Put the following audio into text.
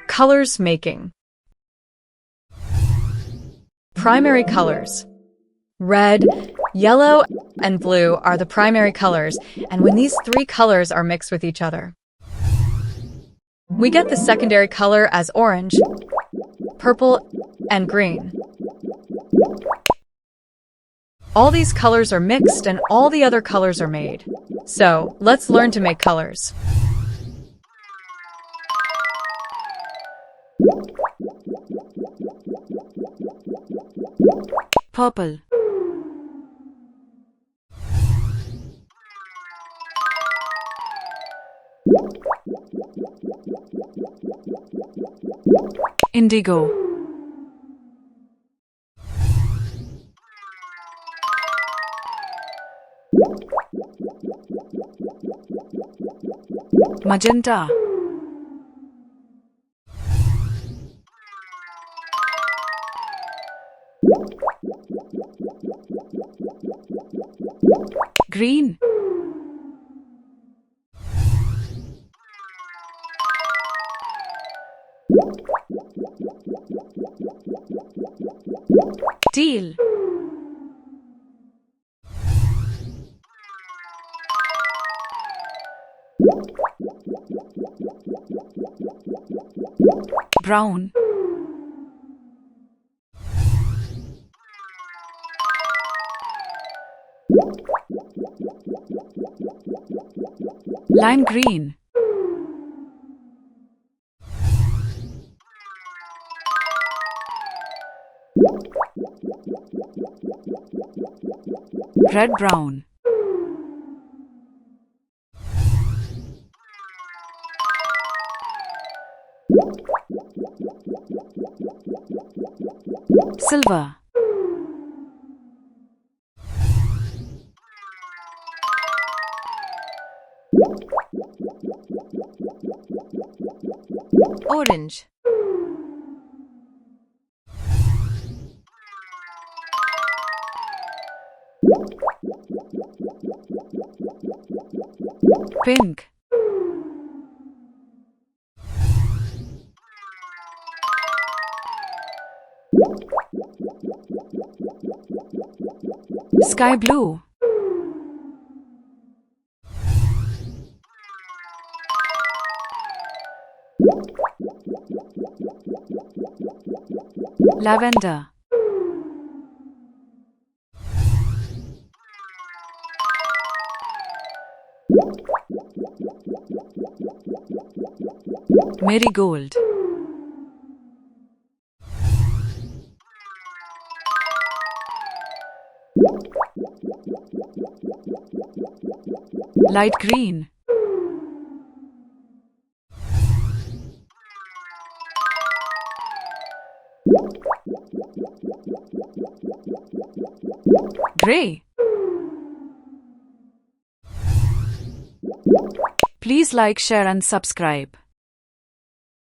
Colors making. Primary colors. Red, yellow, and blue are the primary colors, and when these three colors are mixed with each other, we get the secondary color as orange, purple, and green. All these colors are mixed and all the other colors are made. So, let's learn to make colors. Purple, indigo, magenta, green, teal, brown, lime green, red brown, silver, Orange, pink, sky blue, lavender, marigold, light green, gray. Please like, share and subscribe.